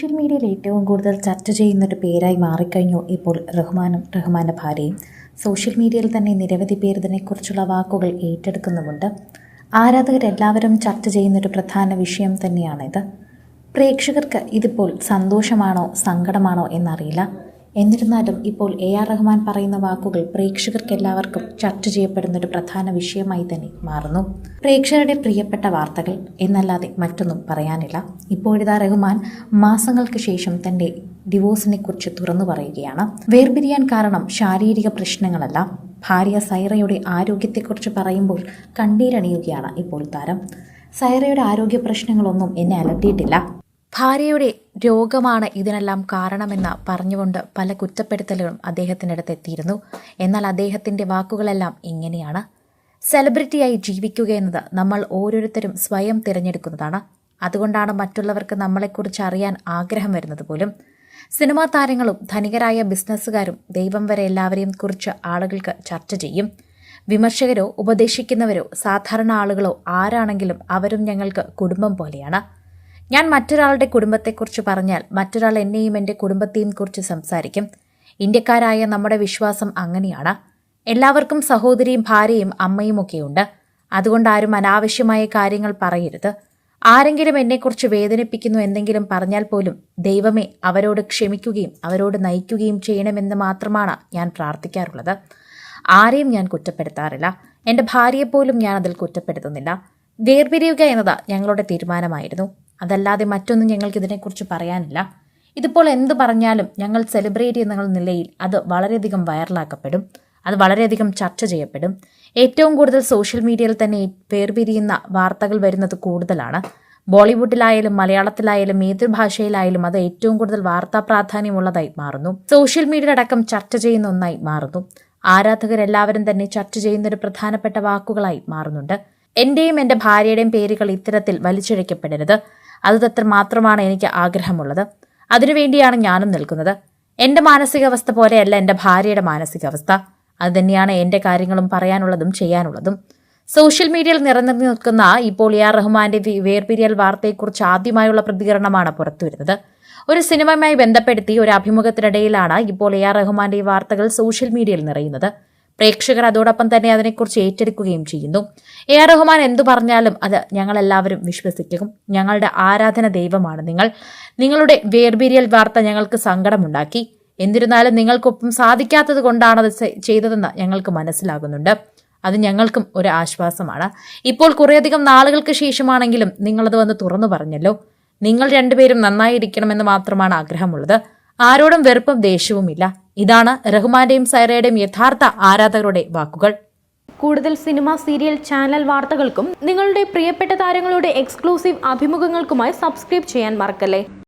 Social മീഡിയയിൽ ഏറ്റവും കൂടുതൽ ചർച്ച ചെയ്യുന്നൊരു പേരായി മാറിക്കഴിഞ്ഞു ഇപ്പോൾ റഹ്മാനും റഹ്മാൻ്റെ ഭാര്യയും. സോഷ്യൽ മീഡിയയിൽ തന്നെ നിരവധി പേർ ഇതിനെക്കുറിച്ചുള്ള വാക്കുകൾ ഏറ്റെടുക്കുന്നുമുണ്ട്. ആരാധകരെല്ലാവരും ചർച്ച ചെയ്യുന്നൊരു പ്രധാന വിഷയം തന്നെയാണിത്. പ്രേക്ഷകർക്ക് ഇതിപ്പോൾ സന്തോഷമാണോ സങ്കടമാണോ എന്നറിയില്ല. എന്നിരുന്നാലും ഇപ്പോൾ AR റഹ്മാൻ പറയുന്ന വാക്കുകൾ പ്രേക്ഷകർക്കെല്ലാവർക്കും ചർച്ച ചെയ്യപ്പെടുന്നൊരു പ്രധാന വിഷയമായി തന്നെ മാറുന്നു. പ്രേക്ഷകരുടെ പ്രിയപ്പെട്ട വാർത്തകൾ എന്നല്ലാതെ മറ്റൊന്നും പറയാനില്ല. ഇപ്പോഴിതാ റഹ്മാൻ മാസങ്ങൾക്ക് ശേഷം തൻ്റെ ഡിവോഴ്സിനെ കുറിച്ച് തുറന്നു പറയുകയാണ്. വേർപിരിയാൻ കാരണം ശാരീരിക പ്രശ്നങ്ങളല്ല. ഭാര്യ സൈറയുടെ ആരോഗ്യത്തെക്കുറിച്ച് പറയുമ്പോൾ കണ്ണീരണിയുകയാണ് ഇപ്പോൾ താരം. സൈറയുടെ ആരോഗ്യ പ്രശ്നങ്ങളൊന്നും എന്നെ അലട്ടിയിട്ടില്ല. ഭാര്യയുടെ രോഗമാണ് ഇതിനെല്ലാം കാരണമെന്ന് പറഞ്ഞുകൊണ്ട് പല കുറ്റപ്പെടുത്തലുകളും അദ്ദേഹത്തിനടുത്ത് എത്തിയിരുന്നു. എന്നാൽ അദ്ദേഹത്തിൻ്റെ വാക്കുകളെല്ലാം ഇങ്ങനെയാണ്: സെലിബ്രിറ്റിയായി ജീവിക്കുക എന്നത് നമ്മൾ ഓരോരുത്തരും സ്വയം തിരഞ്ഞെടുക്കുന്നതാണ്. അതുകൊണ്ടാണ് മറ്റുള്ളവർക്ക് നമ്മളെക്കുറിച്ച് അറിയാൻ ആഗ്രഹം വരുന്നത് പോലും. സിനിമാ താരങ്ങളും ധനികരായ ബിസിനസ്സുകാരും ദൈവം വരെ എല്ലാവരെയും കുറിച്ച് ആളുകൾക്ക് ചർച്ച ചെയ്യും. വിമർശകരോ ഉപദേശിക്കുന്നവരോ സാധാരണ ആളുകളോ ആരാണെങ്കിലും അവരും ഞങ്ങൾക്ക് കുടുംബം പോലെയാണ്. ഞാൻ മറ്റൊരാളുടെ കുടുംബത്തെക്കുറിച്ച് പറഞ്ഞാൽ മറ്റൊരാൾ എന്നെയും എൻ്റെ കുടുംബത്തെയും കുറിച്ച് സംസാരിക്കും. ഇന്ത്യക്കാരായ നമ്മുടെ വിശ്വാസം അങ്ങനെയാണ്. എല്ലാവർക്കും സഹോദരിയും ഭാര്യയും അമ്മയും ഒക്കെയുണ്ട്. അതുകൊണ്ട് ആരും അനാവശ്യമായ കാര്യങ്ങൾ പറയരുത്. ആരെങ്കിലും എന്നെക്കുറിച്ച് വേദനിപ്പിക്കുന്നു എന്തെങ്കിലും പറഞ്ഞാൽ പോലും ദൈവമേ അവരോട് ക്ഷമിക്കുകയും അവരോട് നയിക്കുകയും ചെയ്യണമെന്ന് മാത്രമാണ് ഞാൻ പ്രാർത്ഥിക്കാറുള്ളത്. ആരെയും ഞാൻ കുറ്റപ്പെടുത്താറില്ല. എൻ്റെ ഭാര്യയെപ്പോലും ഞാൻ അതിൽ കുറ്റപ്പെടുത്തുന്നില്ല. വേർപിരിയുക എന്നത് ഞങ്ങളുടെ തീരുമാനമായിരുന്നു. അതല്ലാതെ മറ്റൊന്നും ഞങ്ങൾക്ക് ഇതിനെക്കുറിച്ച് പറയാനില്ല. ഇതിപ്പോൾ എന്ത് പറഞ്ഞാലും ഞങ്ങൾ സെലിബ്രേറ്റ് ചെയ്യുന്ന നിലയിൽ അത് വളരെയധികം വൈറലാക്കപ്പെടും. അത് വളരെയധികം ചർച്ച ചെയ്യപ്പെടും. ഏറ്റവും കൂടുതൽ സോഷ്യൽ മീഡിയയിൽ തന്നെ വേർപിരിയുന്ന വാർത്തകൾ വരുന്നത് കൂടുതലാണ്. ബോളിവുഡിലായാലും മലയാളത്തിലായാലും ഏതൊരു ഭാഷയിലായാലും അത് ഏറ്റവും കൂടുതൽ വാർത്താ പ്രാധാന്യമുള്ളതായി മാറുന്നു. സോഷ്യൽ മീഡിയ അടക്കം ചർച്ച ചെയ്യുന്ന ഒന്നായി മാറുന്നു. ആരാധകരെല്ലാവരും തന്നെ ചർച്ച ചെയ്യുന്നൊരു പ്രധാനപ്പെട്ട വാക്കുകളായി മാറുന്നുണ്ട്. എന്റെയും എൻ്റെ ഭാര്യയുടെയും പേരുകൾ ഇത്തരത്തിൽ വലിച്ചിഴക്കപ്പെടരുത്. അത് മാത്രമാണ് എനിക്ക് ആഗ്രഹമുള്ളത്. അതിനുവേണ്ടിയാണ് ഞാനും നിൽക്കുന്നത്. എൻ്റെ മാനസികാവസ്ഥ പോലെയല്ല എൻ്റെ ഭാര്യയുടെ മാനസികാവസ്ഥ. അതുതന്നെയാണ് എൻ്റെ കാര്യങ്ങളും പറയാനുള്ളതും ചെയ്യാനുള്ളതും. സോഷ്യൽ മീഡിയയിൽ നിറഞ്ഞു നിൽക്കുന്ന ഇപ്പോൾ AR റഹ്മാന്റെ വേർപിരിയൽ വാർത്തയെക്കുറിച്ച് ആദ്യമായുള്ള പ്രതികരണമാണ് പുറത്തുവരുന്നത്. ഒരു സിനിമയുമായി ബന്ധപ്പെടുത്തി ഒരു അഭിമുഖത്തിനിടയിലാണ് ഇപ്പോൾ AR റഹ്മാന്റെ ഈ വാർത്തകൾ സോഷ്യൽ മീഡിയയിൽ നിറയുന്നത്. പ്രേക്ഷകർ അതോടൊപ്പം തന്നെ അതിനെക്കുറിച്ച് ഏറ്റെടുക്കുകയും ചെയ്യുന്നു. AR റഹ്മാൻ എന്തു പറഞ്ഞാലും അത് ഞങ്ങളെല്ലാവരും വിശ്വസിക്കും. ഞങ്ങളുടെ ആരാധന ദൈവമാണ് നിങ്ങൾ. നിങ്ങളുടെ വേർപിരിയൽ വാർത്ത ഞങ്ങൾക്ക് സങ്കടമുണ്ടാക്കി. എന്നിരുന്നാലും നിങ്ങൾക്കൊപ്പം സാധിക്കാത്തത് കൊണ്ടാണ് അത് ചെയ്തതെന്ന് ഞങ്ങൾക്ക് മനസ്സിലാകുന്നുണ്ട്. അത് ഞങ്ങൾക്കും ഒരു ആശ്വാസമാണ്. ഇപ്പോൾ കുറേയധികം നാളുകൾക്ക് ശേഷമാണെങ്കിലും നിങ്ങളത് വന്ന് തുറന്നു പറഞ്ഞല്ലോ. നിങ്ങൾ രണ്ടുപേരും നന്നായിരിക്കണമെന്ന് മാത്രമാണ് ആഗ്രഹമുള്ളത്. ആരോടും വെറുപ്പും ദേഷ്യവുമില്ല. ഇതാണ് റഹ്മാന്റെയും സൈറയുടെയും യഥാർത്ഥ ആരാധകരുടെ വാക്കുകൾ. കൂടുതൽ സിനിമ, സീരിയൽ, ചാനൽ വാർത്തകൾക്കും നിങ്ങളുടെ പ്രിയപ്പെട്ട താരങ്ങളുടെ എക്സ്ക്ലൂസീവ് അഭിമുഖങ്ങൾക്കുമായി സബ്സ്ക്രൈബ് ചെയ്യാൻ മറക്കല്ലേ.